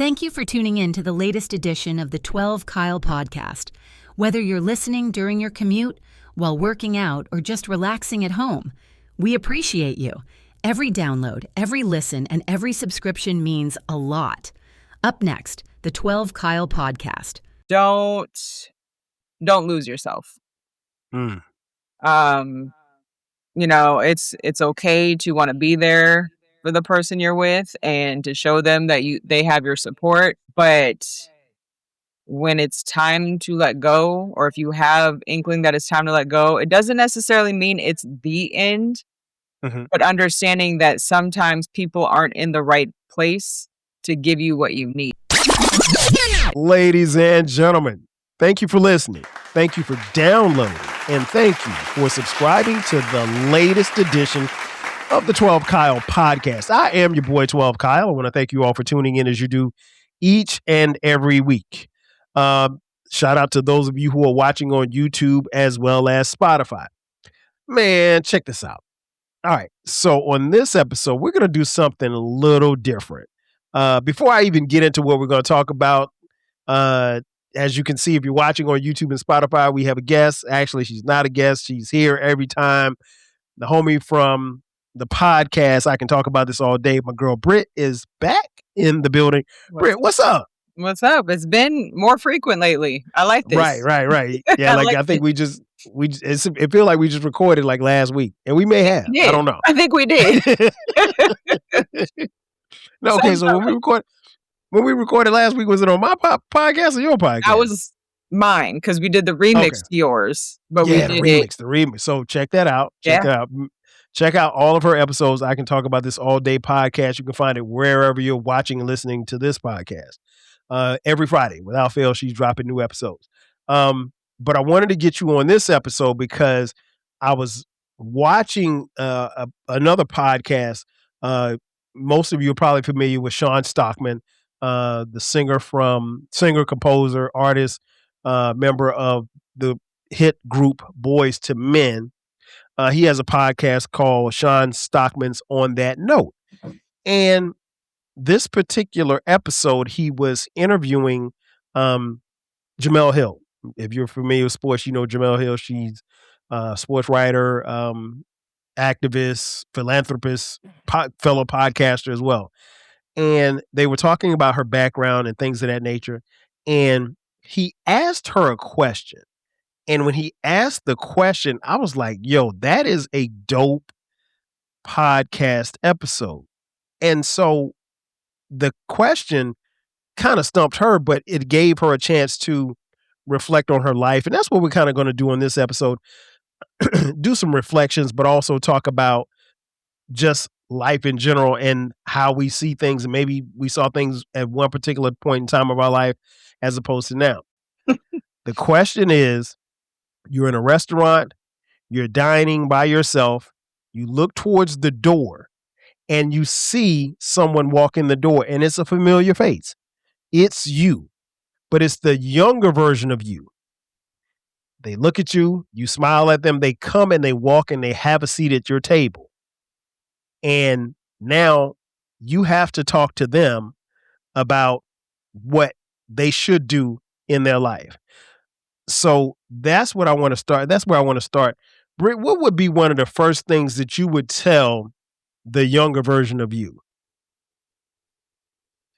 Thank you for tuning in to the latest edition of the 12 Kyle podcast. Whether you're listening during your commute, while working out, or just relaxing at home, we appreciate you. Every download, every listen, and every subscription means a lot. Up next, the 12 Kyle podcast. Don't lose yourself. Mm. It's okay to want to be there for the person you're with and to show them that they have your support. But when it's time to let go, or if you have inkling that it's time to let go, it doesn't necessarily mean it's the end, but understanding that sometimes people aren't in the right place to give you what you need. Ladies and gentlemen, thank you for listening. Thank you for downloading. And thank you for subscribing to the latest edition of the 12 Kyle podcast. I am your boy 12 Kyle. I want to thank you all for tuning in as you do each and every week. Shout out to those of you who are watching on YouTube as well as Spotify. Man, check this out. All right. So on this episode, we're going to do something a little different. Before I even get into what we're going to talk about, as you can see, if you're watching on YouTube and Spotify, we have a guest. Actually, she's not a guest. She's here every time. The homie from the podcast, I Can Talk About This All Day. My girl Britt is back in the building. Britt, what's up? What's up? It's been more frequent lately. I like this. Right. Yeah, I think it feels like we just recorded like last week, and we may have. I don't know. I think we did. No, okay. So when we recorded last week, was it on my podcast or your podcast? That was mine because we did the remix to yours, but we did the remix. So check that out. Check out all of her episodes. I Can Talk About This All Day podcast. You can find it wherever you're watching and listening to this podcast. Every Friday, without fail, she's dropping new episodes. But I wanted to get you on this episode because I was watching another podcast. Most of you are probably familiar with Sean Stockman, the singer, composer, artist, member of the hit group Boys to Men. He has a podcast called Sean Stockman's On That Note. And this particular episode, he was interviewing Jemele Hill. If you're familiar with sports, you know Jemele Hill. She's a sports writer, activist, philanthropist, fellow podcaster as well. And they were talking about her background and things of that nature. And he asked her a question. And when he asked the question, I was like, yo, that is a dope podcast episode. And so the question kind of stumped her, but it gave her a chance to reflect on her life. And that's what we're kind of going to do on this episode. Do some reflections, but also talk about just life in general and how we see things. And maybe we saw things at one particular point in time of our life as opposed to now. The question is, you're in a restaurant, you're dining by yourself, you look towards the door and you see someone walk in the door and it's a familiar face. It's you, but it's the younger version of you. They look at you, you smile at them, they come and they walk and they have a seat at your table. And now you have to talk to them about what they should do in their life. So that's what I want to start. That's where I want to start. Britt, what would be one of the first things that you would tell the younger version of you?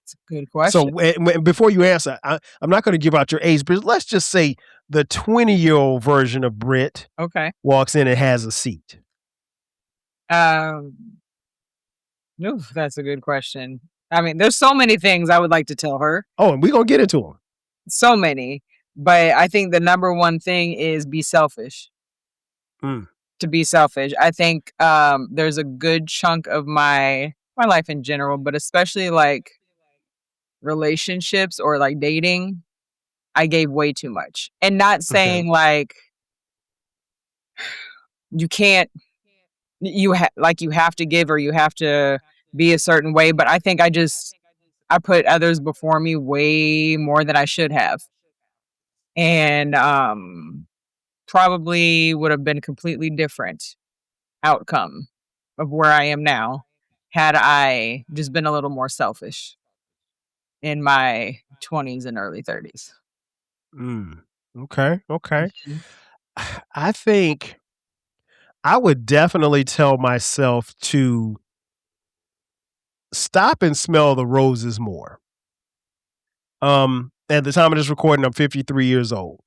It's a good question. So before you answer, I'm not going to give out your age, but let's just say the 20-year-old version of Britt walks in and has a seat. No, that's a good question. I mean, there's so many things I would like to tell her. Oh, and we're going to get into them. So many. But I think the number one thing is be selfish. To be selfish. I think there's a good chunk of my life in general, but especially like relationships or like dating, I gave way too much. And not saying like you can't, you have to give or you have to be a certain way. But I think I put others before me way more than I should have. And probably would have been a completely different outcome of where I am now had I just been a little more selfish. in my 20s and early 30s. Okay. Mhm. I think I would definitely tell myself to stop and smell the roses more. At the time of this recording, I'm 53 years old.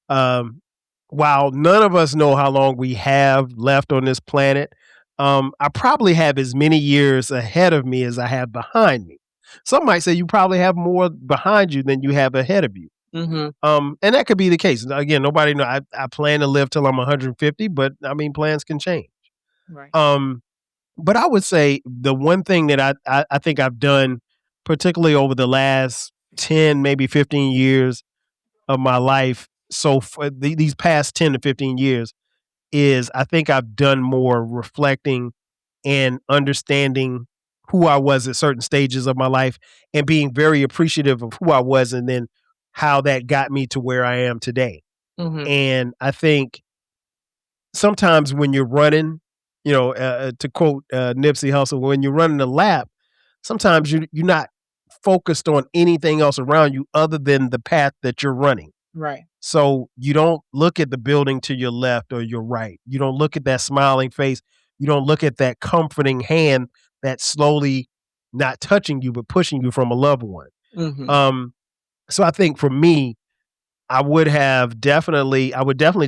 Um, while none of us know how long we have left on this planet, I probably have as many years ahead of me as I have behind me. Some might say you probably have more behind you than you have ahead of you. Mhm. And that could be the case. Again, nobody know. I plan to live till I'm 150, but I mean, plans can change. Right. But I would say the one thing that I think I've done, particularly over the last 10, maybe 15 years of my life, so for these past 10 to 15 years, is I think I've done more reflecting and understanding who I was at certain stages of my life and being very appreciative of who I was and then how that got me to where I am today. Mhm. And I think sometimes when you're running, to quote Nipsey Hussle, when you're running a lap, sometimes you're not focused on anything else around you other than the path that you're running. Right. So you don't look at the building to your left or your right. You don't look at that smiling face. You don't look at that comforting hand that's slowly not touching you, but pushing you from a loved one. Mhm. So I think for me, I would definitely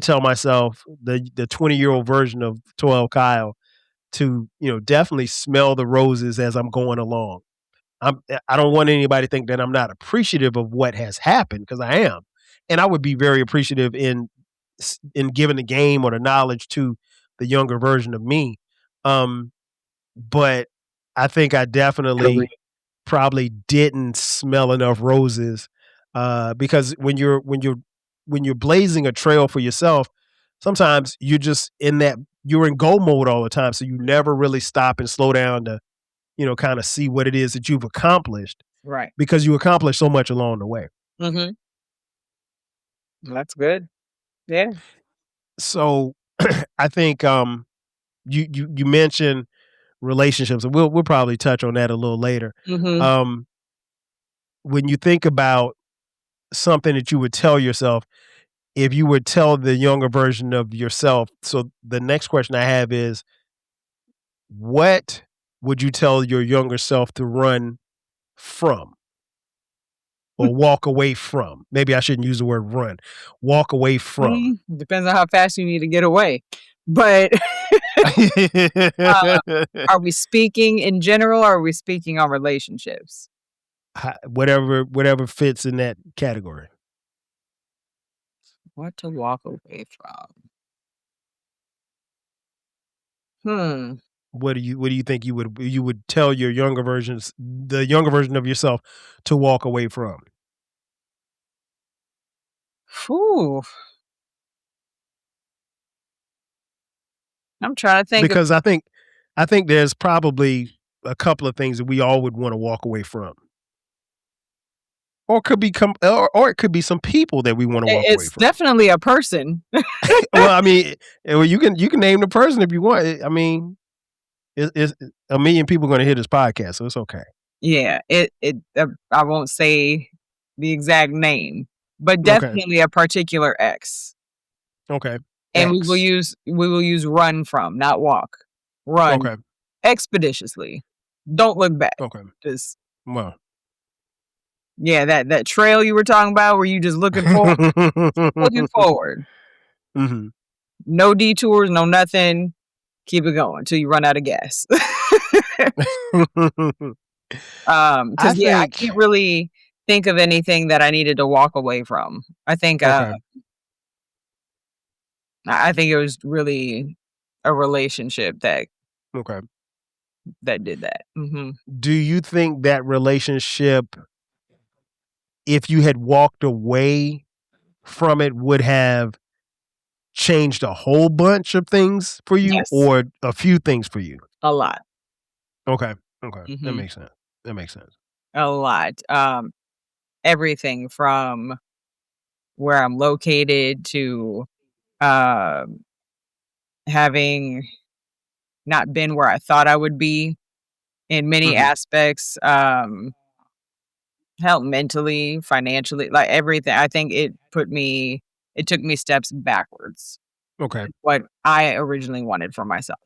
tell myself the 20-year-old version of 12 Kyle to, definitely smell the roses as I'm going along. I don't want anybody to think that I'm not appreciative of what has happened because I am. And I would be very appreciative in giving the game or the knowledge to the younger version of me. Um, but I think I definitely probably didn't smell enough roses because when you're blazing a trail for yourself, sometimes you're just you're in go mode all the time, so you never really stop and slow down to kind of see what it is that you've accomplished Right. because you accomplished so much along the way. Mhm. That's good. Yeah. So I think you mentioned relationships, and we'll probably touch on that a little later. Mhm. Um, when you think about something that you would tell yourself if you would tell the younger version of yourself. So the next question I have is, what would you tell your younger self to run from or walk away from? Maybe I shouldn't use the word run. Walk away from. Depends on how fast you need to get away. But are we speaking in general or are we speaking on relationships? Whatever fits in that category. What to walk away from? Hmm. What do you think you would tell your the younger version of yourself to walk away from? Phew. I'm trying to think of. Because I think there's probably a couple of things that we all would want to walk away from. Or it could be some people that we want to walk away It's from. definitely a person. Well, I mean, you can name the person if you want. I mean, it's a million people going to hear this podcast, so it's okay. Yeah. I won't say the exact name, but Okay. definitely a particular ex. Okay. And X. we will use run from, not walk. Run Okay. expeditiously. Don't look back. Okay. Just Well. yeah, that trail you were talking about where you just looking looking forward. Hmm. No detours, no nothing. Keep it going until you run out of gas. I Because yeah, I think. can't really think of anything that I needed to walk away from. Okay. I think it was really a relationship Okay. that did that. Do you think that relationship, if you had walked away from it, would have changed a whole bunch of things for you Yes, or a few things for you? a lot. Okay. Okay. That hmm makes sense. That makes sense. A lot. Everything from where I'm located to um, having not been where I thought I would be in many Mhm. aspects. help mentally, financially, like everything. I think it took me steps backwards. Okay, What I originally wanted for myself.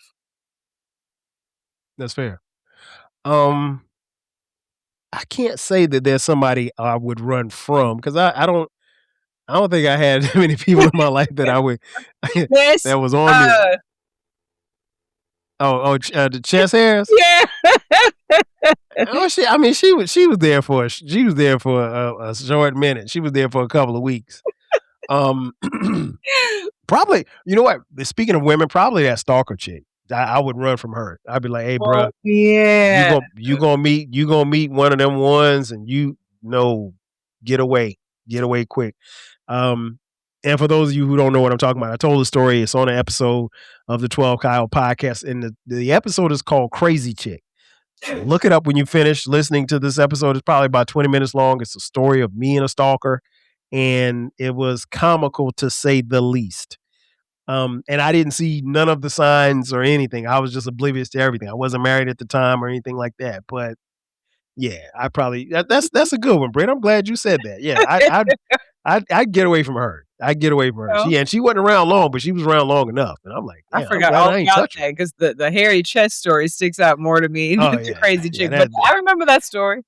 that's fair. Um, I can't say that there's somebody I would run from because I don't think I had many people in my life that I would This, that was on me. The chest hairs. yeah. Oh, I mean, she was there for a short minute. She was there for a couple of weeks. Um, probably, you know what? Speaking of women, probably that stalker chick. I would run from her. I'd be like, "Hey, Oh, bruh, yeah. you gonna meet one of them ones, and you know, get away quick." Um, and for those of you who don't know what I'm talking about, I told the story. It's on an episode of the 12 Kyle podcast, and the episode is called "Crazy Chick." Look it up when you finish listening to this episode. It's probably about 20 minutes long. It's a story of me and a stalker, and it was comical to say the least. And I didn't see none of the signs or anything. I was just oblivious to everything. I wasn't married at the time or anything like that. But yeah, I probably that's a good one, Britt. I'm glad you said that. Yeah, I'd get away from her. I'd get away from her. Oh, She wasn't around long, but she was around long enough. And I'm like, I yeah, I'm forgot glad all I ain't about touch her. that because the hairy chest story sticks out more to me than Oh the yeah, crazy yeah. chick. But I remember that story.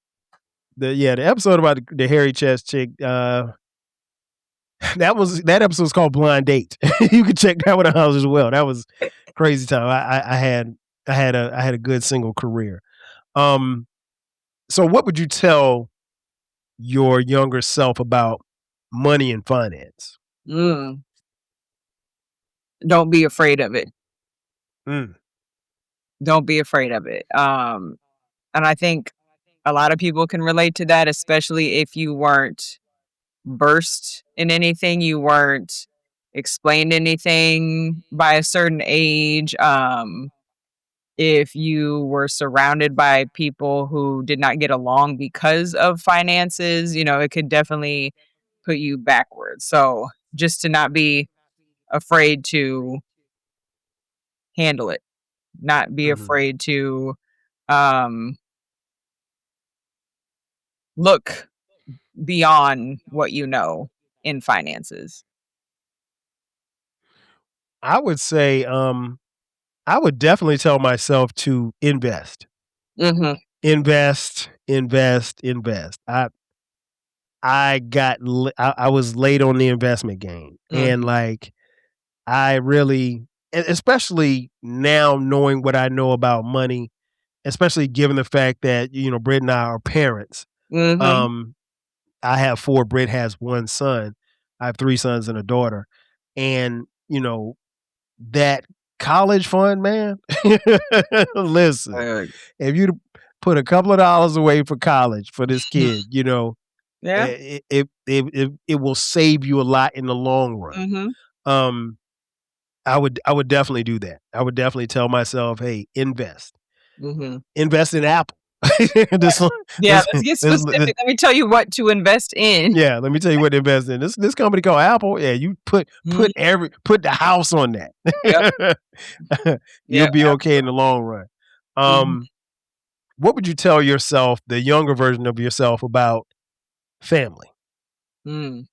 The episode about the hairy chest chick. That episode was called Blind Date. You can check that one out as well. That was crazy time. I had a good single career. So what would you tell your younger self about money and finance? Mm, don't be afraid of it. Mm. Don't be afraid of it. And I think a lot of people can relate to that, especially if you weren't versed in anything, you weren't explained anything by a certain age. If you were surrounded by people who did not get along because of finances, it could definitely put you backwards. So just to not be afraid to handle it, not be Mhm. afraid to um, look beyond what you know in finances. I would say, I would definitely tell myself to invest, Hmm. invest, invest, invest. I was late on the investment game, and Hmm. like I really, especially now knowing what I know about money, especially given the fact that Britt and I are parents. Hmm. Um, I have four. Britt has one son. I have three sons and a daughter, and that college fund, man. Listen, if you put a couple of dollars away for college for this kid, Yeah. it will save you a lot in the long run. Hmm. Um, I would definitely do that. I would definitely tell myself, hey, Hmm. invest in Apple. this, Yeah, this, let's get this, specific. Let me tell you what to invest in. yeah, let me tell you what to invest in. This company called Apple. Yeah, you put Mhm. the house on Yep. that. You'll Yep. be okay in the Absolutely. long run. Mhm. What would you tell yourself, the younger version of yourself, about family? Mm.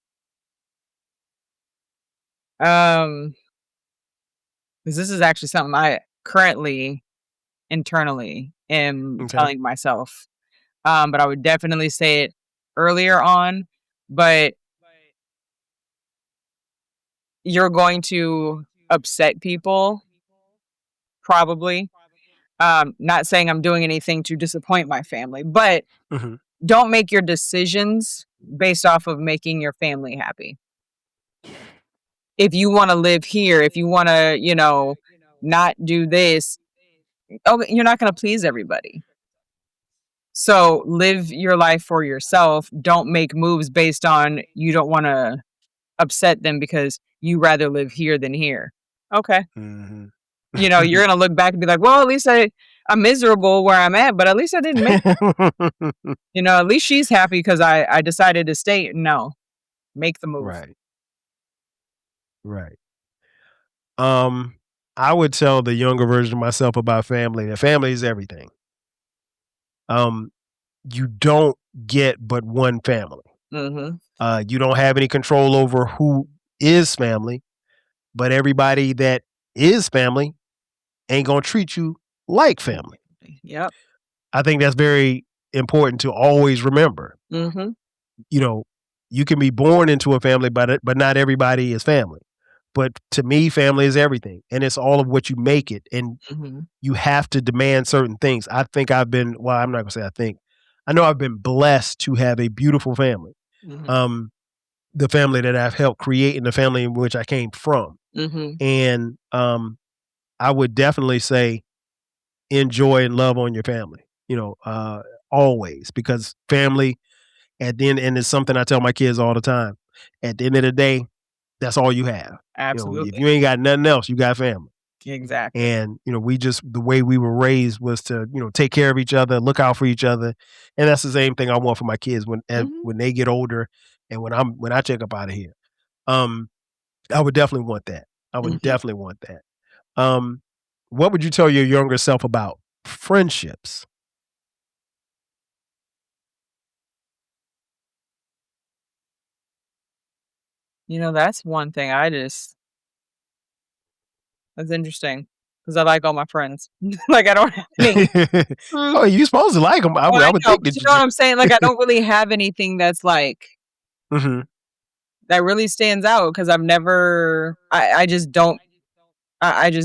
Um, 'Cause this is actually something I currently internally am Okay. telling myself. But I would definitely say it earlier on. But you're going to upset people, probably. Not saying I'm doing anything to disappoint my family, but Mhm. don't make your decisions based off of making your family happy. If you want to live here, if you want to, not do this, oh, you're not going to please everybody. So live your life for yourself. Don't make moves based on you don't want to upset them because you rather live here than here. Okay. Mhm. You're going to look back and be like, well, at least I'm miserable where I'm at, but at least I didn't make, at least she's happy because I decided to stay. No, make the move. Right. Right. Um, I would tell the younger version of myself about family. That family is everything. Um, you don't get but one family. Mm-hmm. You don't have any control over who is family, but everybody that is family ain't gonna treat you like family. Yep. I think that's very important to always remember. Mm-hmm. You know, you can be born into a family, but not everybody is family. But to me, family is everything, and it's all of what you make it. And Mm-hmm. you have to demand certain things. I think I've been. Well, I'm not gonna say I think. I know I've been blessed to have a beautiful family. Mm-hmm. The family that I've helped create, and the family in which I came from. Mm-hmm. And I would definitely say enjoy and love on your family. Always, because family at the end, and it's something I tell my kids all the time. At the end of the day, that's all you have. If Absolutely. you ain't got nothing else, you got family. Exactly. And the way we were raised was to take care of each other, look out for each other, and that's the same thing I want for my kids when they get older, and when I check up out of here. I would definitely want that. I would Mm-hmm. definitely want that. What would you tell your younger self about friendships? That's one thing that's interesting because I like all my friends. Like, I don't have any. Mm. Oh, you supposed to like them. Oh, I I would know, think but that you know what I'm saying? Like, I don't really have anything that's like Mhm. that really stands out because I just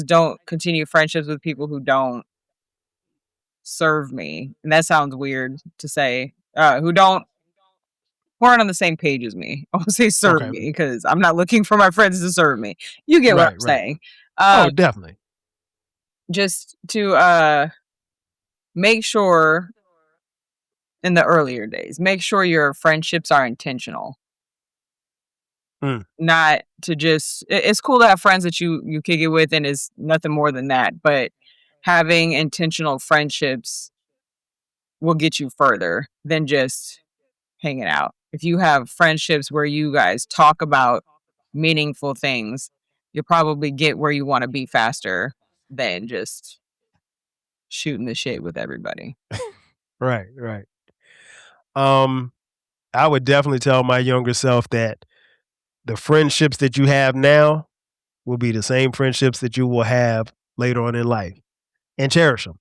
don't continue friendships with people who don't serve me. And that sounds weird to say. Who aren't on the same page as me. I won't say serve Okay. me because I'm not looking for my friends to serve me. You get what Right, I'm right. saying. Oh, definitely. Just to make sure in the earlier days, make sure your friendships are intentional. Mm. Not to just it's cool to have friends that you kick it with and is nothing more than that, but having intentional friendships will get you further than just hanging out. If you have friendships where you guys talk about meaningful things, you'll probably get where you want to be faster than just shooting the shit with everybody. Right, right. Um, I would definitely tell my younger self that the friendships that you have now will be the same friendships that you will have later on in life, and cherish them.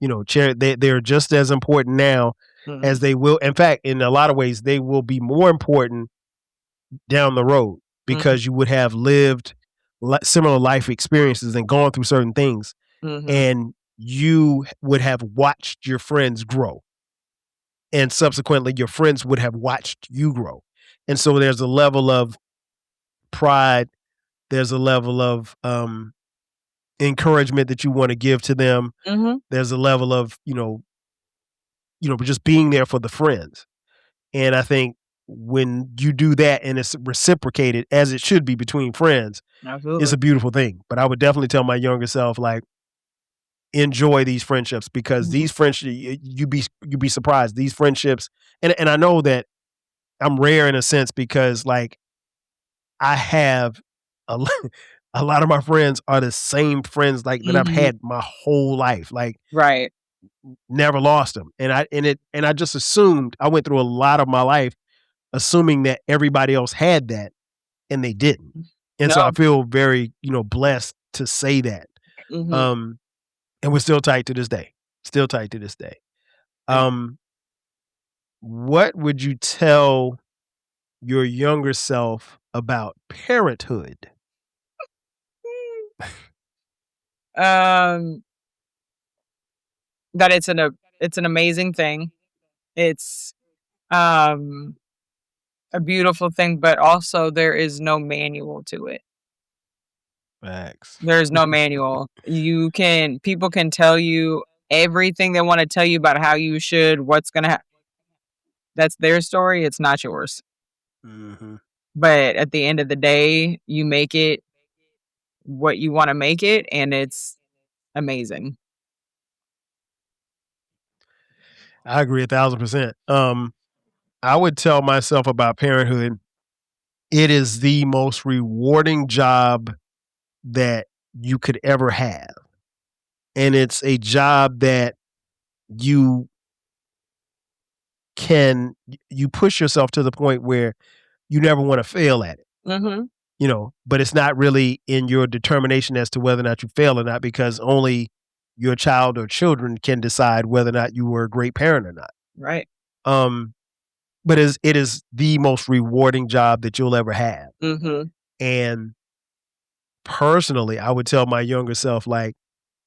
They're just as important now as Mhm. they will. In fact, in a lot of ways, they will be more important down the road Mhm. because you would have lived similar life experiences and gone through certain things, Mhm. and you would have watched your friends grow, and subsequently your friends would have watched you grow. And so there's a level of pride, there's a level of encouragement that you want to give to them. Mhm. There's a level of just being there for the friends. And I think when you do that and it's reciprocated as it should be between friends, it's Absolutely. a beautiful thing. But I would definitely tell my younger self, like, enjoy these friendships, because Mhm. these friendships, you be surprised. These friendships, and I know that I'm rare in a sense because, like, I have a lo a lot of my friends are the same friends, like, that I've Mhm. had my whole life, like, Right. never lost them. And I just assumed I went through a lot of my life assuming that everybody else had that, and they didn't. And so I No. feel very, blessed to say that. Mhm. Um, and we're still tight to this day. Still tight to this day. Um, what would you tell your younger self about parenthood? Um, that it's an amazing thing. It's um a beautiful thing, but also there is no manual to it. Facts. There's no manual. People can tell you everything they want to tell you about how you should, what's gonna happen. That's their story. It's not yours. Mhm. But at the end of the day, you make it what you want to make it, and it's amazing. I agree 1,000%. I would tell myself about parenthood, it is the most rewarding job that you could ever have. And it's a job that you you push yourself to the point where you never want to fail at it. Mm-hmm. But it's not really in your determination as to whether or not you fail or not, because only your child or children can decide whether or not you were a great parent or not. Right. But it is the most rewarding job that you'll ever have. Mm-hmm. And personally, I would tell my younger self, like,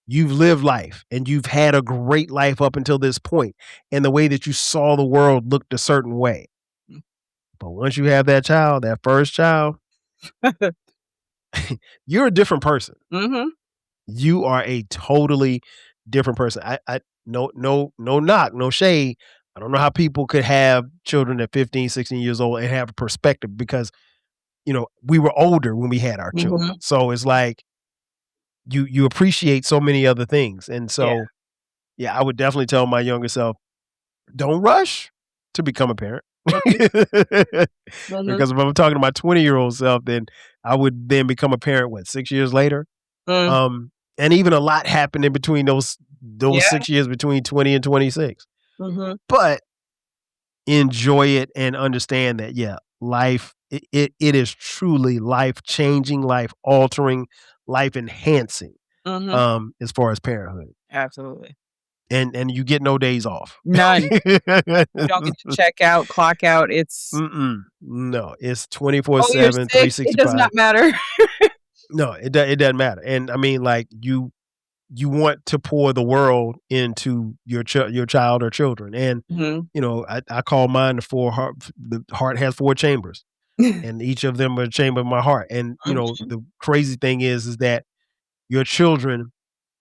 you've lived life and you've had a great life up until this point, and the way that you saw the world looked a certain way. But once you have that child, that first child, you're a different person. Mm-hmm. You are a totally different person. I no knock, no shade. I don't know how people could have children at 15, 16 years old and have a perspective, because we were older when we had our children. Mm-hmm. So it's like you appreciate so many other things. And so yeah, I would definitely tell my younger self, don't rush to become a parent. Mm-hmm. Because if I'm talking to my 20-year-old self, then I would then become a parent, 6 years later? Mm. And even a lot happened in between those Yeah. 6 years between 20 and 26. Mm-hmm. But enjoy it and understand that, life, it is truly life-changing, life-altering, life-enhancing, Mm-hmm. as far as parenthood. Absolutely. And you get no days off. None. You don't get to check out, clock out. It's no, it's oh, you're 24/7, sick. It does 365. not matter. No, it doesn't matter. And I mean, like, you want to pour the world into your child or children. And Mm-hmm. I call mine the heart has 4 chambers, and each of them are a chamber of my heart. And the crazy thing is that your children,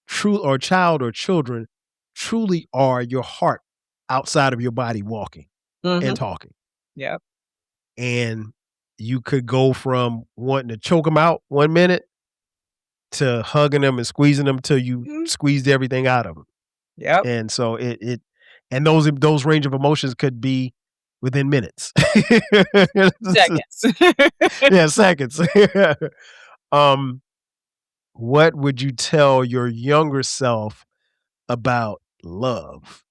child or children, truly are your heart outside of your body, walking Mm-hmm. and talking. Yep. And you could go from wanting to choke them out 1 minute to hugging them and squeezing them till you squeezed everything out of them. Yep. And so and those range of emotions could be within minutes. Seconds. Yeah, seconds. What would you tell your younger self about love?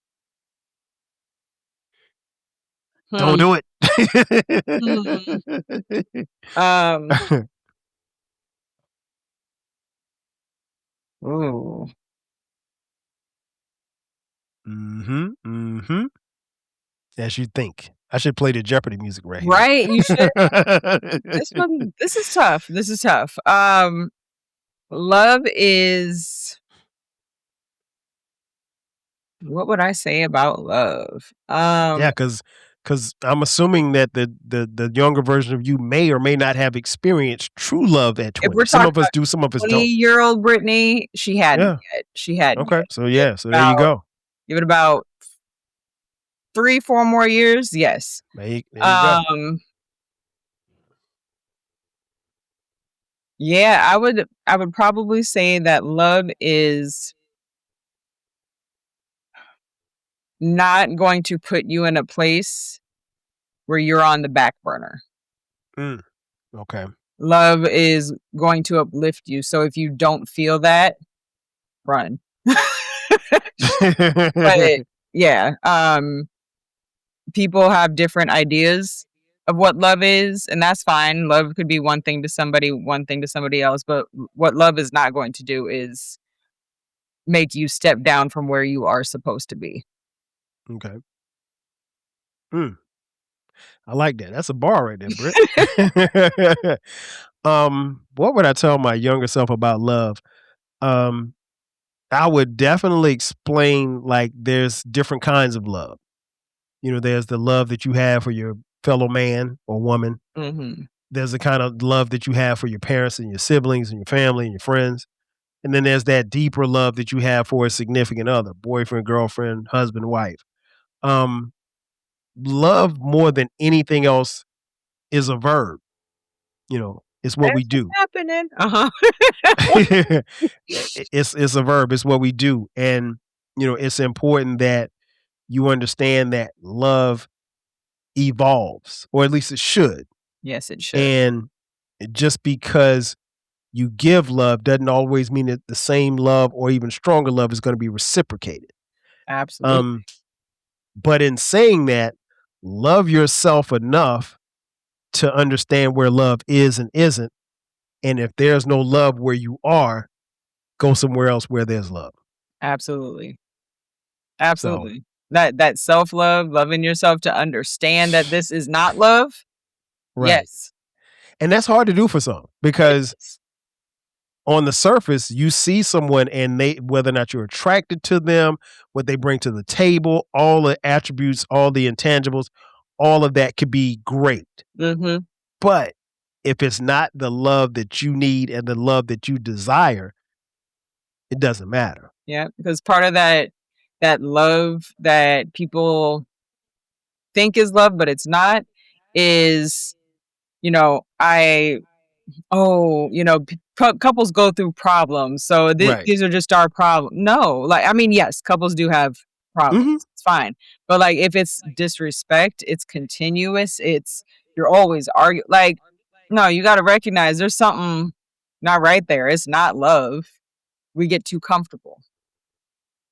Don't do it. Ooh. As you think. I should play the Jeopardy music right here. Right, you should. This is tough. This is tough. Love is, what would I say about love? Yeah, because I'm assuming that the younger version of you may or may not have experienced true love at 20. Some of us do, some of us don't. 20-year-old Brittany, she hadn't yet. She hadn't. Okay, yet. so yeah, so there you go. Give it about 3-4 more years. Yes. There you go. Yeah, I would probably say that love is not going to put you in a place where you're on the back burner. Okay. Love is going to uplift you. So if you don't feel that, run. But yeah, people have different ideas of what love is, and that's fine. Love could be one thing to somebody, one thing to somebody else, but what love is not going to do is make you step down from where you are supposed to be. Okay. I like that. That's a bar right there, Britt. What would I tell my younger self about love? I would definitely explain, like, there's different kinds of love. There's the love that you have for your fellow man or woman. Mm-hmm. There's the kind of love that you have for your parents and your siblings and your family and your friends. And then there's that deeper love that you have for a significant other, boyfriend, girlfriend, husband, wife. Love, more than anything else, is a verb. It's what we do. Happening. It's a verb. It's what we do. And, it's important that you understand that love evolves, or at least it should. Yes, it should. And just because you give love doesn't always mean that the same love or even stronger love is going to be reciprocated. Absolutely. But in saying that, love yourself enough to understand where love is and isn't. And if there's no love where you are, go somewhere else where there's love. Absolutely. So, Absolutely. That self-love, loving yourself to understand that this is not love. right. Yes. And that's hard to do for some because on the surface, you see someone and whether or not you're attracted to them, what they bring to the table, all the attributes, all the intangibles, all of that could be great. Mm-hmm. But if it's not the love that you need and the love that you desire, it doesn't matter. Yeah, because part of that love that people think is love, but it's not, is, couples go through problems. So Right. these are just our problems. No, yes, couples do have problems. It's fine. But if it's disrespect, it's continuous. You're always arguing. No, you got to recognize there's something not right there. It's not love. We get too comfortable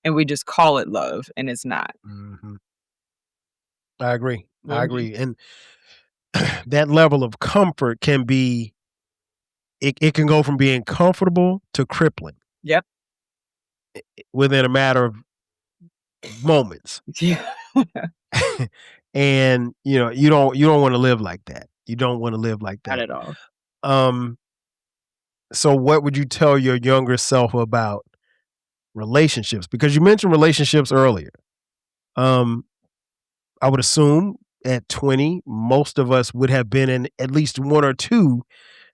and we just call it love, and it's not. Mm-hmm. I agree. Mm-hmm. I agree. And that level of comfort can be, it can go from being comfortable to crippling. Yep. Within a matter of moments. Yeah. And you don't want to live like that. You don't want to live like that. Not at all. So what would you tell your younger self about relationships? Because you mentioned relationships earlier. I would assume at 20, most of us would have been in at least one or two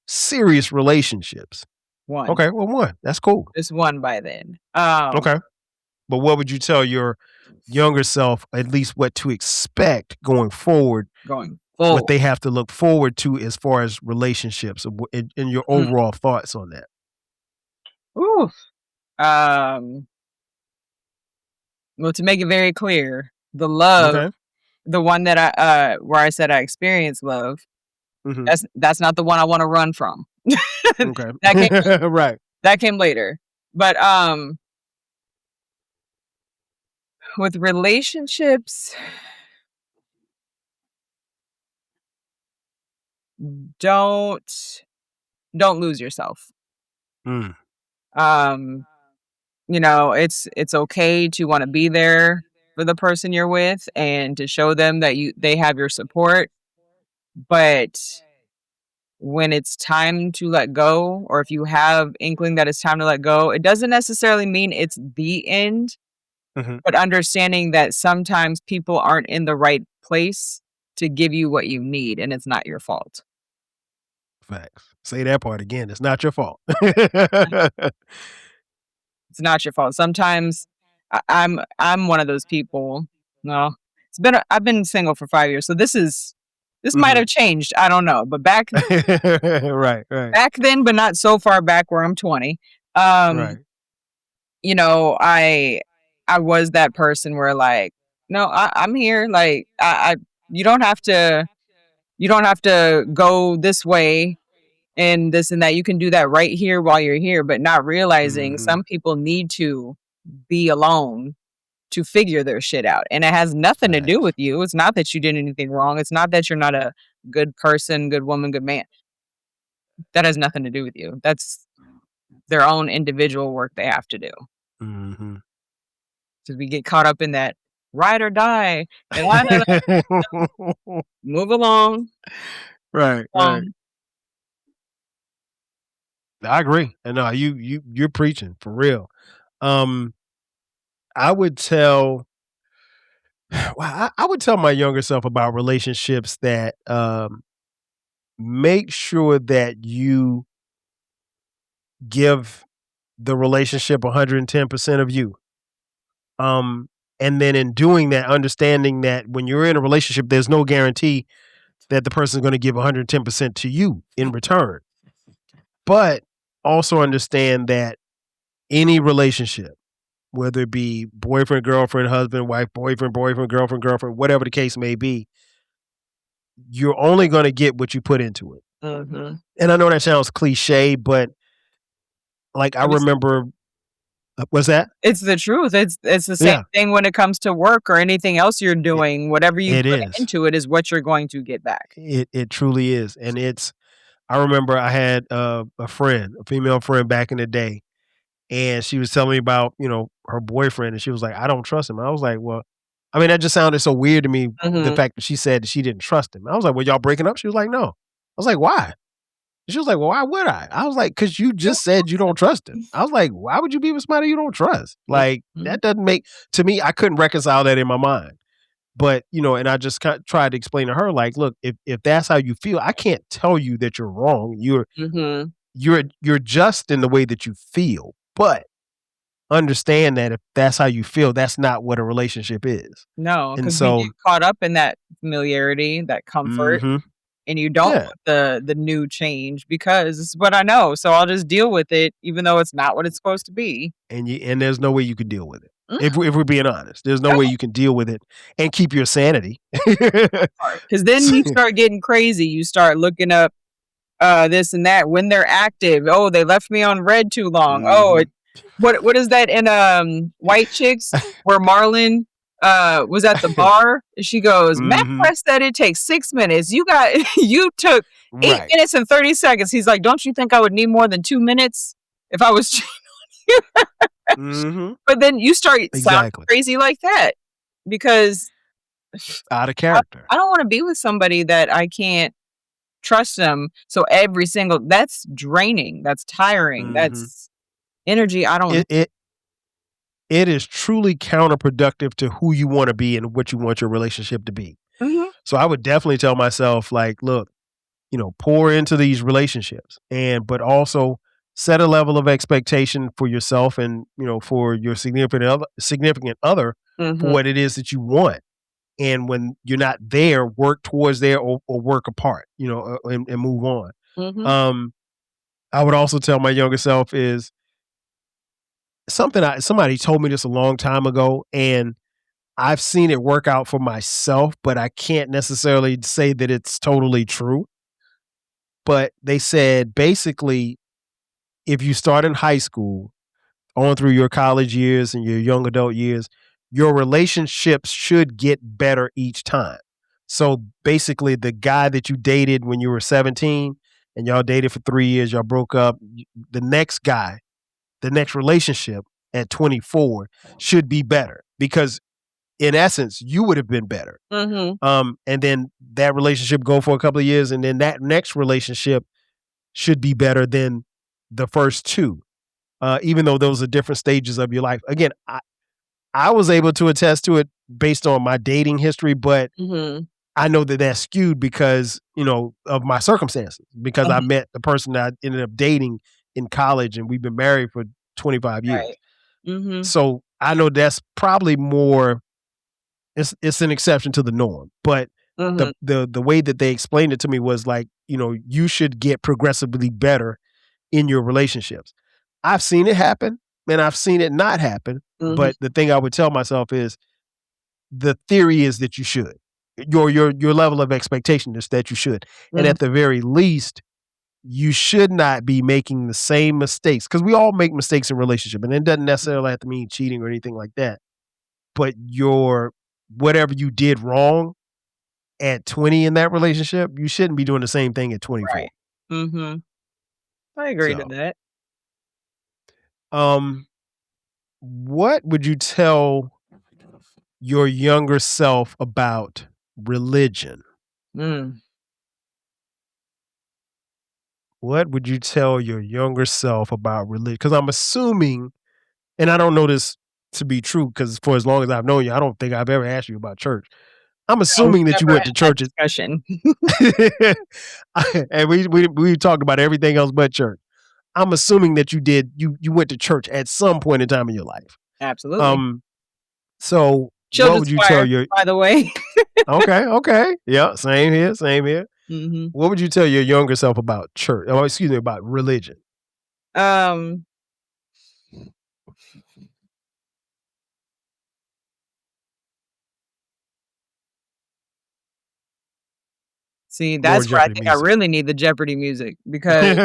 serious relationships. One. Okay, well, one. That's cool. Just one by then. Okay. But what would you tell your younger self, at least what to expect going forward? What they have to look forward to as far as relationships and your overall thoughts on that? Ooh. Well, to make it very clear, the love, the one that where I said I experienced love, that's not the one I want to run from. Okay. Right. That came later. But with relationships, don't lose yourself. It's okay to want to be there for the person you're with and to show them that they have your support. But when it's time to let go, or if you have inkling that it's time to let go, it doesn't necessarily mean it's the end. But understanding that sometimes people aren't in the right place to give you what you need, and it's not your fault. Facts. Say that part again. It's not your fault. It's not your fault. Sometimes I'm one of those people. No, I've been single for 5 years, so this might have changed. I don't know, but back right. Back then, but not so far back where I'm 20. Right. I was that person where no, I'm here. You don't have to go this way and this and that. You can do that right here while you're here, but not realizing some people need to be alone to figure their shit out. And it has nothing to do with you. It's not that you did anything wrong. It's not that you're not a good person, good woman, good man. That has nothing to do with you. That's their own individual work they have to do. So we get caught up in that ride or die. And move along. Right. I agree. And no, you're preaching for real. I would tell my younger self about relationships that make sure that you give the relationship 110% of you. And then in doing that, understanding that when you're in a relationship, there's no guarantee that the person is going to give 110% to you in return. But also understand that any relationship, whether it be boyfriend, girlfriend, husband, wife, boyfriend, girlfriend, whatever the case may be, you're only going to get what you put into it. And I know that sounds cliche, but I remember What's that? It's the truth. It's the same thing when it comes to work or anything else you're doing. Whatever you put into it is what you're going to get back. It truly is. And I remember I had a female friend back in the day, and she was telling me about, her boyfriend, and she was like, I don't trust him. I was like, well, I mean, that just sounded so weird to me, the fact that she said that she didn't trust him. I was like, well, y'all breaking up? She was like, no. I was like, why? She was like, well, why would I? I was like, because you just said you don't trust him. I was like, why would you be with somebody you don't trust? Like, that doesn't make, to me, I couldn't reconcile that in my mind. But, and I just tried to explain to her, like, look, if that's how you feel, I can't tell you that you're wrong. You're just in the way that you feel. But understand that if that's how you feel, that's not what a relationship is. No, because we get caught up in that familiarity, that comfort, and you don't want the new change because it's what I know. So I'll just deal with it, even though it's not what it's supposed to be. And there's no way you can deal with it. If we're being honest, there's no way you can deal with it and keep your sanity. Because then you start getting crazy. You start looking up this and that when they're active. Oh, they left me on red too long. Oh, what is that in White Chicks where Marlon was at the bar? She goes, Matt Press said it takes 6 minutes. You took 8 minutes and 30 seconds. He's like, don't you think I would need more than 2 minutes if I was cheating on you? But then you start sounding crazy like that because out of character. I don't want to be with somebody that I can't trust them. So that's draining. That's tiring. That's energy. I don't. It is truly counterproductive to who you want to be and what you want your relationship to be. So I would definitely tell myself, like, look, pour into these relationships, but also set a level of expectation for yourself and for your significant other for what it is that you want. And when you're not there, work towards there or work apart, and move on. I would also tell my younger self is somebody told me this a long time ago, and I've seen it work out for myself, but I can't necessarily say that it's totally true. But they said basically, if you start in high school on through your college years and your young adult years, your relationships should get better each time. So basically, the guy that you dated when you were 17 and y'all dated for 3 years, y'all broke up, the next relationship at 24 should be better because in essence, you would have been better. And then that relationship go for a couple of years, and then that next relationship should be better than the first two, even though those are different stages of your life. Again, I was able to attest to it based on my dating history, but I know that that's skewed because, of my circumstances, because I met the person that I ended up dating in college and we've been married for 25 years. So I know that's probably more, it's an exception to the norm, but the way that they explained it to me was like, you should get progressively better in your relationships. I've seen it happen and I've seen it not happen. But the thing I would tell myself is the theory is that you should. Your level of expectation is that you should. And at the very least, you should not be making the same mistakes because we all make mistakes in relationship, and it doesn't necessarily have to mean cheating or anything like that. But whatever you did wrong at 20 in that relationship, you shouldn't be doing the same thing at 24. Right. I agree to that. What would you tell your younger self about religion? What would you tell your younger self about religion? Because I'm assuming, and I don't know this to be true, because for as long as I've known you, I don't think I've ever asked you about church. I'm assuming that you went to church. Discussion. And we talked about everything else but church. I'm assuming that you went to church at some point in time in your life. Absolutely. So Children's what would you choir, tell your? By the way. Okay. Yeah, same here. What would you tell your younger self about church? Oh, excuse me, about religion. See, that's where I think I really need the Jeopardy music because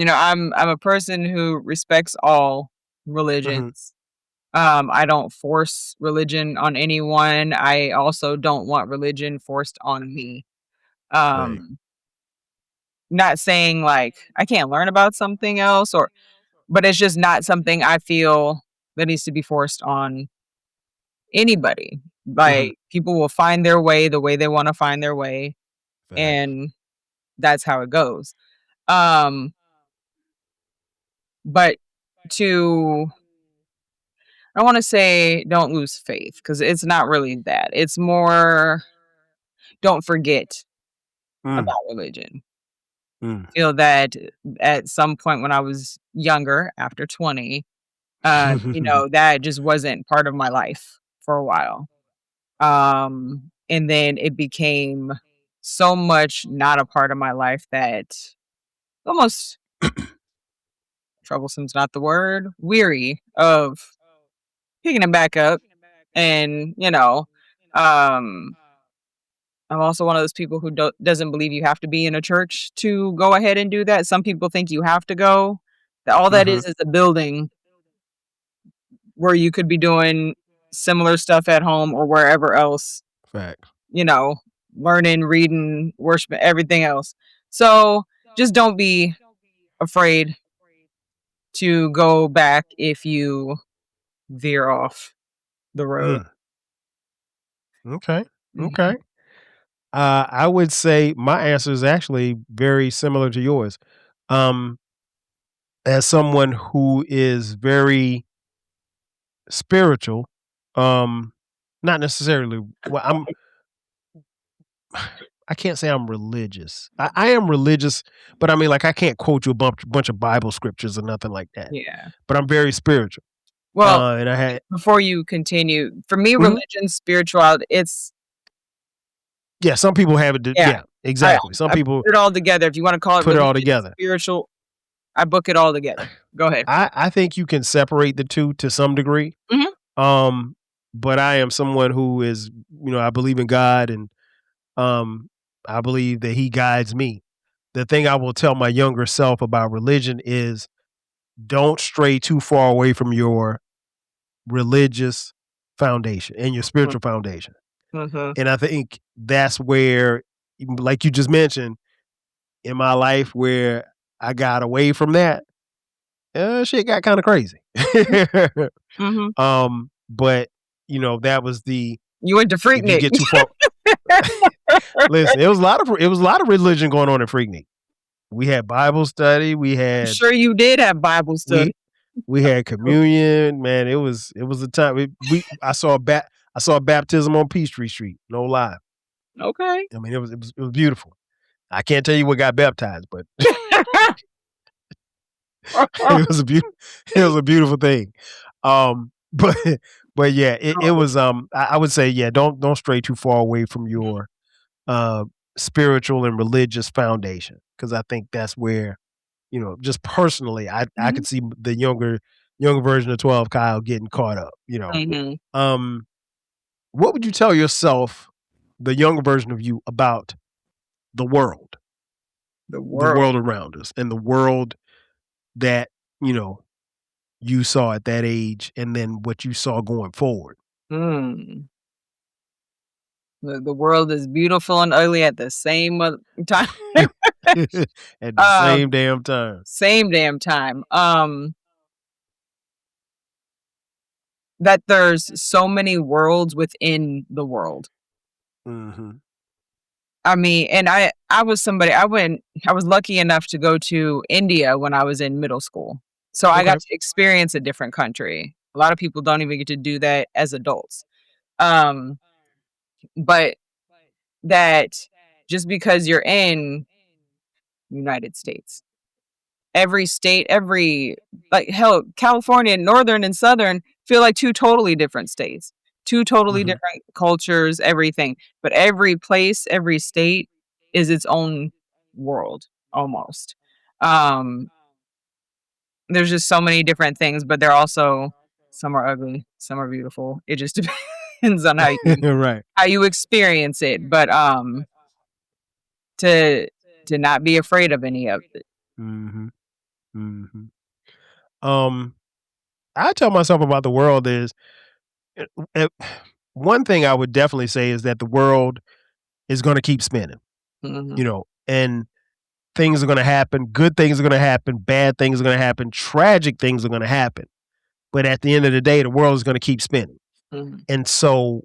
I'm a person who respects all religions. I don't force religion on anyone. I also don't want religion forced on me. Right. Not saying like I can't learn about something else, but it's just not something I feel that needs to be forced on anybody. Mhm. Like people will find their way the way they want to find their way, Facts. and that's how it goes. Um, but to I want to say don't lose faith because it's not really that. It's more don't forget Mm. about religion. Mm. Feel that at some point when I was younger, after 20, that just wasn't part of my life for a while. And then it became so much not a part of my life that almost troublesome's not the word, weary of picking it back up. And, um, I'm also one of those people who doesn't believe you have to be in a church to go ahead and do that. Some people think you have to go. That all that Mhm. is a building where you could be doing similar stuff at home or wherever else, Facts. you know, learning, reading, worship, everything else. So just don't be afraid to go back if you veer off the road. Mm. Okay. Mhm. Okay. I would say my answer is actually very similar to yours. Um, as someone who is very spiritual, not necessarily. Well, I can't say I'm religious. I am religious, but I mean, like, I can't quote you a bunch of Bible scriptures or nothing like that. Yeah. But I'm very spiritual. Well, And I had, before you continue, for me, Mhm. religion, spirituality, it's Yeah, some people have it. yeah. Yeah, I exactly. Some I put people it all together. If you want to call it put it all religion, together. spiritual, I book it all together. Go ahead. I think you can separate the two to some degree. Mhm. Um, but I am someone who is, I believe in God, and um, I believe that He guides me. The thing I will tell my younger self about religion is don't stray too far away from your religious foundation and your spiritual foundation. Mhm. And I think that's where, like you just mentioned, in my life where I got away from that, shit got kind of crazy. Mhm. But that was You went to if you Freaknik. get too far. Listen, it was a lot of religion going on in Freaknik. We had Bible study, I'm sure you did have Bible study. we we had communion. Man, it was a time. I saw a baptism on Peachtree Street. No lie. Okay. I mean, it was beautiful. I can't tell you what got baptized, but it was a beautiful it was a beautiful thing. But but yeah, it was I would say, yeah, don't stray too far away from your uh spiritual and religious foundation, because I think that's where, just personally, I Mhm. could see the younger version of 12 Kyle getting caught up. Mhm. Um what would you tell yourself, the younger version of you, about the world, The the world. world around us, and the world that, you know, you saw at that age, and then what you saw going forward? Hmm. The world is beautiful and ugly at the same time. At the same Um, damn time. Same damn time. That there's so many worlds within the world. Mhm. I mean, and I was somebody I was lucky enough to go to India when I was in middle school. So I Okay. got to experience a different country. A lot of people don't even get to do that as adults. Um, but that just because you're in United States, every state, like hell, California, northern and southern feel like two totally different states, two totally Mhm. different cultures, everything. But every place, every state is its own world almost. Um, there's just so many different things, but they're also some are ugly, some are beautiful. It just depends on Right. how you experience it. But to not be afraid of any of it. Mhm. Mhm. I tell myself about the world is uh, one thing I would definitely say is that the world is going to keep spinning, Mhm. and things are going to happen. Good things are going to happen. Bad things are going to happen. Tragic things are going to happen. But at the end of the day, the world is going to keep spinning. Mhm. And so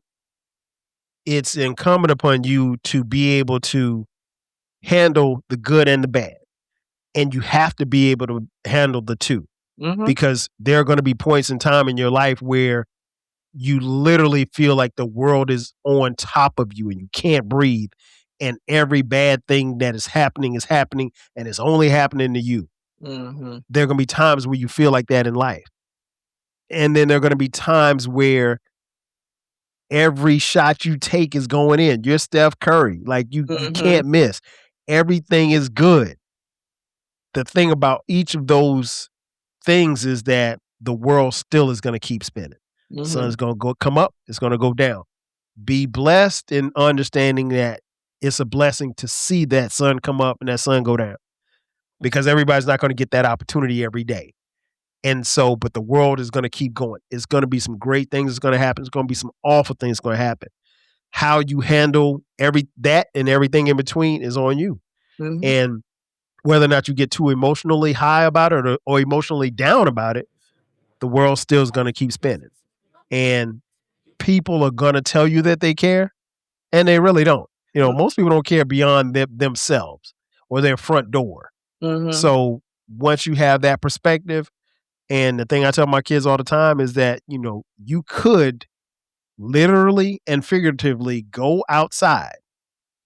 it's incumbent upon you to be able to handle the good and the bad. And you have to be able to handle the two, Mhm. because there are going to be points in time in your life where you literally feel like the world is on top of you and you can't breathe. And every bad thing that is happening and it's only happening to you. Mhm. There are going to be times where you feel like that in life. And then there are going to be times where every shot you take is going in. You're Steph Curry. Like you Mhm. can't miss. Everything is good. The thing about each of those things is that the world still is going to keep spinning. Sun's Mhm. going to come up, it's going to go down. Be blessed in understanding that it's a blessing to see that sun come up and that sun go down, because everybody's not going to get that opportunity every day. And so, but the world is going to keep going. It's going to be some great things that's going to happen. It's going to be some awful things going to happen. How you handle that and everything in between is on you. Mhm. And whether or not you get too emotionally high about it or emotionally down about it, the world still is going to keep spinning. And people are going to tell you that they care, and they really don't. Most people don't care beyond themselves or their front door. Mhm. So once you have that perspective, and the thing I tell my kids all the time is that, you could literally and figuratively go outside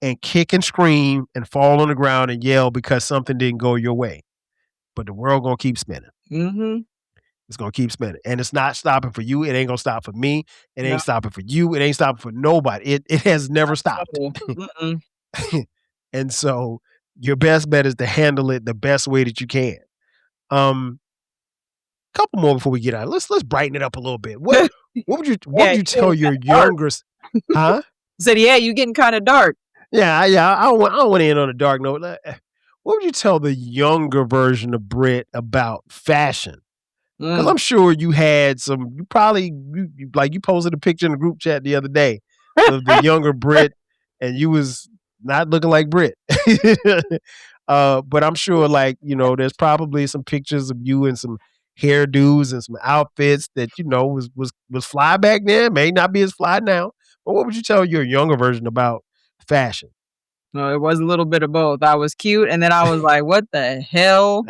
and kick and scream and fall on the ground and yell because something didn't go your way. But the world gonna keep spinning. Mhm. It's gonna keep spinning. And it's not stopping for you. It ain't gonna stop for me. It No, ain't stopping for you. It ain't stopping for nobody. It has never not stopped. so. Mm-mm. And so your best bet is to handle it the best way that you can. Um, Couple more before we get out. Let's brighten it up a little bit. What Yeah, would you you tell getting your kinda dark. younger huh? Said, "Yeah, you getting kinda dark." Yeah. I don't want to end on a dark note. What would you tell the younger version of Brit about fashion? Because Mm. I'm sure you had some. You probably like you posted a picture in the group chat the other day of the younger Brit, and you was not looking like Brit. But I'm sure, like there's probably some pictures of you and some hairdos and some outfits that was fly back then. May not be as fly now. But what would you tell your younger version about fashion? No, it was a little bit of both. I was cute, and then I was like, "What the hell?"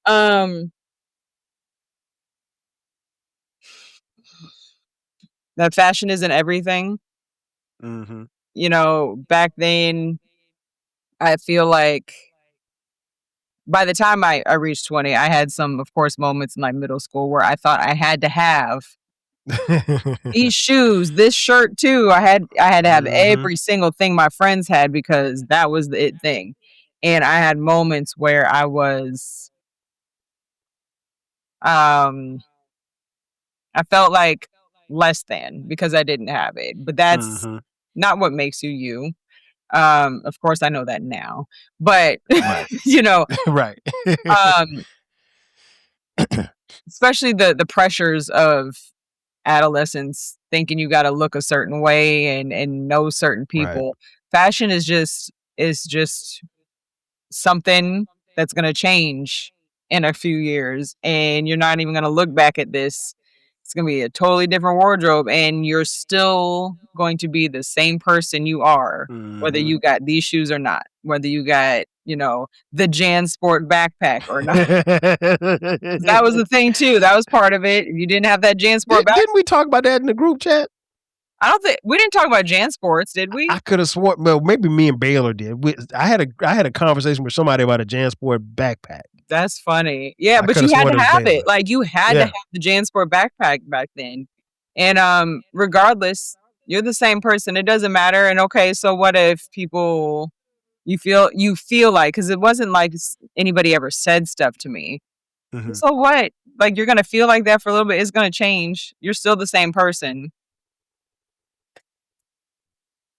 Um, that fashion isn't everything. hmm Back then, I feel like by the time I reached 20, I had some, of course, moments in my middle school where I thought I had to have these shoes, this shirt too. I had to have hmm every single thing my friends had because that was the it thing. And I had moments where I was um I felt like less than because I didn't have it. But that's hmm not what makes you you. Of course I know that now. But Right. you know, Right. um especially the pressures of adolescence thinking you got to look a certain way and know certain Right. people. Fashion is just something that's going to change in a few years, and you're not even going to look back at this. It's going to be a totally different wardrobe, and you're still going to be the same person you are, whether hmm you got these shoes or not, whether you got, the Jan Sport backpack or not. That was the thing too. That was part of it. If you didn't have that Jan Sport back, Didn't we talk about that in the group chat? I don't think we didn't talk about Jan Sports, did we? I could have sworn. Well, maybe me and Baylor did. I had a conversation with somebody about a JanSport backpack. That's funny. Yeah, I but could you have had sworn to it was have Baylor. it. Like, you had to Yeah. have the JanSport backpack back then. And, regardless, you're the same person. It doesn't matter. And okay, so what if people you feel like, because it wasn't like anybody ever said stuff to me. hmm So what? Like, you're gonna feel like that for a little bit. It's gonna change. You're still the same person.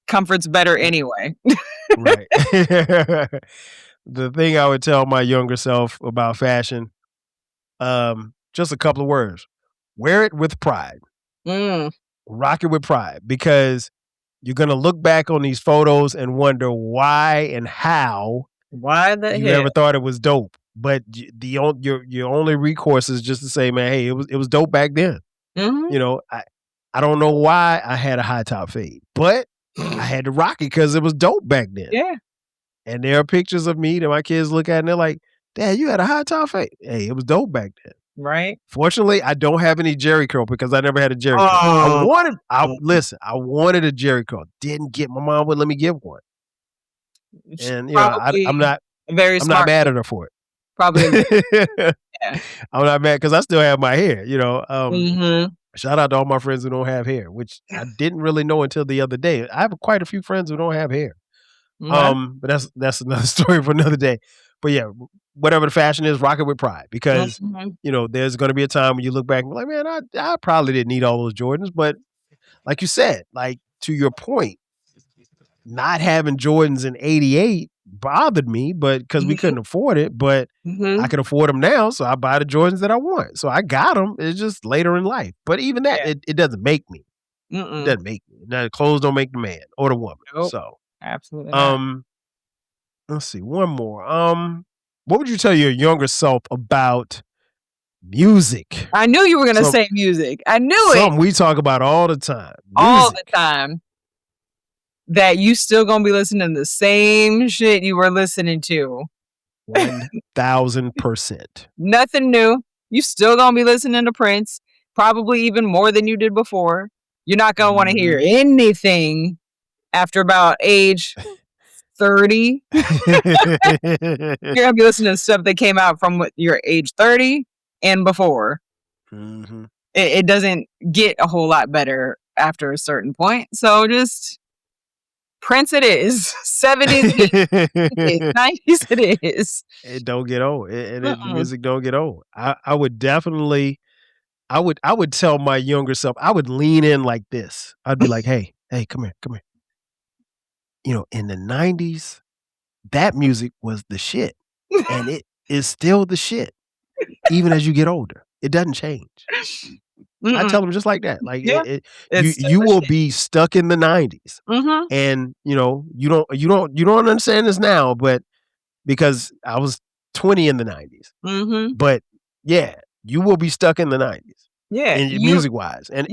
Comfort's better anyway. Right. the thing I would tell my younger self about fashion, just a couple of words. Wear it with pride. Rock it with pride, because you're going to look back on these photos and wonder why and how you ever thought it was dope. But your only recourse is just to say, man, hey, it was dope back then. You know, I don't know why I had a high top fade, but I had to rock it because it was dope back then. Yeah. And there are pictures of me that my kids look at and they're like, Dad, you had a high top fade. Hey, it was dope back then. Right. Fortunately, I don't have any Jerry curl because I never had a Jerry curl. I wanted a Jerry curl. Didn't get, my mom wouldn't let me get one. And I'm not mad at her for it. Probably. Yeah. I'm not mad because I still have my hair, Shout out to all my friends who don't have hair, which I didn't really know until the other day. I have quite a few friends who don't have hair. But that's another story for another day. But yeah, whatever the fashion is, rock it with pride, because there's going to be a time when you look back and be like, man, I probably didn't need all those Jordans. But like you said, like to your point, not having Jordans in '88 bothered me, but because we couldn't afford it, but I can afford them now, so I buy the Jordans that I want. So I got them. It's just later in life. But even that, it doesn't make me. It doesn't make me. Now, the clothes don't make the man or the woman. Nope. So absolutely not. Let's see, one more. What would you tell your younger self about music? I knew you were going to say music. I knew it. Something we talk about all the time. All the time. That you still going to be listening to the same shit you were listening to. 1000%. Nothing new. You still going to be listening to Prince. Probably even more than you did before. You're not going to want to hear anything after about age 30. You're going to be listening to stuff that came out from your age 30 and before. It doesn't get a whole lot better after a certain point. So just Prince it is. 70s it is. 90s it is. It don't get old. The music don't get old. I would definitely, I would tell my younger self, I would lean in like this. I'd be like, hey, come here. In the 90s, that music was the shit. And it is still the shit. Even as you get older. It doesn't change. I tell them just like that. Like you will be stuck in the 90s. And you don't understand this now, but because I was 20 in the 90s. But yeah, you will be stuck in the 90s. Yeah. And music wise. And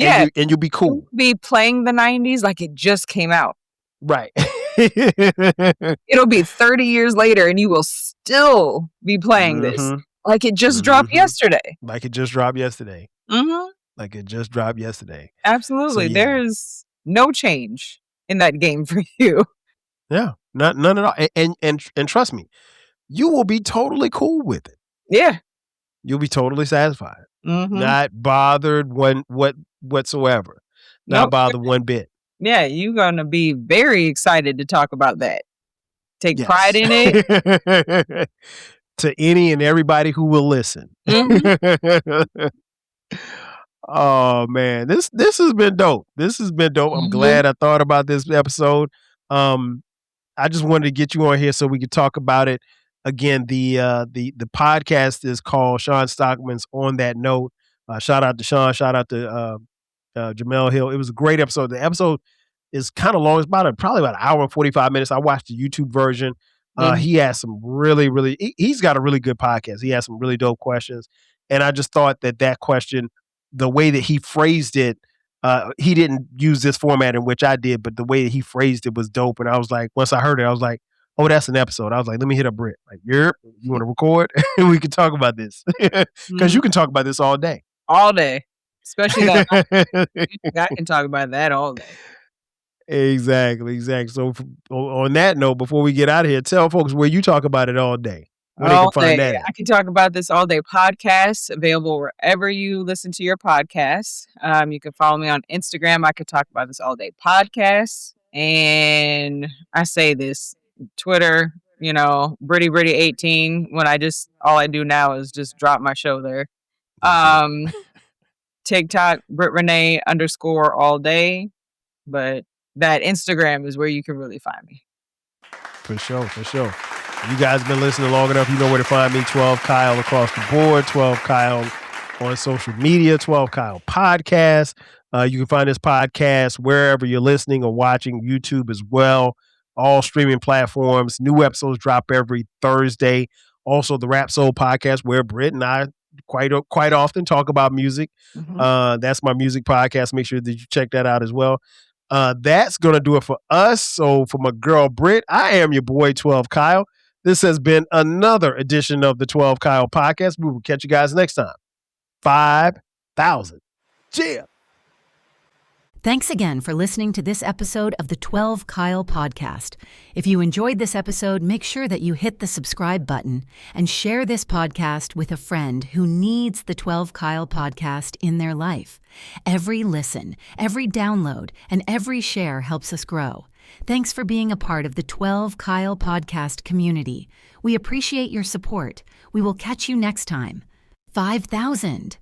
you'll be cool. You'll be playing the 90s like it just came out. Right. It'll be 30 years later and you will still be playing this. Like it just dropped yesterday. Like it just dropped yesterday. Like it just dropped yesterday. Absolutely. So, there's no change in that game for you. Yeah. None at all. And trust me, you will be totally cool with it. Yeah. You'll be totally satisfied. Not bothered whatsoever. Not bothered one bit. Yeah, you're going to be very excited to talk about that. Take pride in it. To any and everybody who will listen. Oh man, this has been dope. I'm glad I thought about this episode. I just wanted to get you on here so we could talk about it. Again, the podcast is called Sean Stockman's On That Note. Shout out to Sean. Shout out to Jamel Hill. It was a great episode. The episode is kind of long. It's probably about an hour and 45 minutes. I watched the YouTube version. He has some he's got a really good podcast. He has some really dope questions. And I just thought that question, the way that he phrased it, he didn't use this format in which I did, but the way that he phrased it was dope. And I was like, once I heard it, I was like, oh, that's an episode. I was like, let me hit up Britt. Like, you want to record? We can talk about this. Because you can talk about this all day. All day. Especially that. I can talk about that all day. Exactly. So on that note, before we get out of here, tell folks where you talk about it all day. Where they can find that. I can talk about this all day podcast, available wherever you listen to your podcasts. You can follow me on Instagram. I could talk about this all day podcast. And I say this, Twitter, Britty 18, when all I do now is just drop my show there. TikTok, Britt Renee _ all day. But that Instagram is where you can really find me. For sure. You guys have been listening long enough. You know where to find me, 12 Kyle across the board, 12 Kyle on social media, 12 Kyle podcast. You can find this podcast wherever you're listening or watching, YouTube as well, all streaming platforms. New episodes drop every Thursday. Also, the Rap Soul podcast, where Britt and I quite often talk about music. That's my music podcast. Make sure that you check that out as well. That's going to do it for us. So for my girl, Britt, I am your boy, 12 Kyle. This has been another edition of the 12 Kyle podcast. We will catch you guys next time. 5,000. Yeah. Thanks again for listening to this episode of the 12 Kyle podcast. If you enjoyed this episode, make sure that you hit the subscribe button and share this podcast with a friend who needs the 12 Kyle podcast in their life. Every listen, every download, and every share helps us grow. Thanks for being a part of the 12 Kyle podcast community. We appreciate your support. We will catch you next time. 5,000.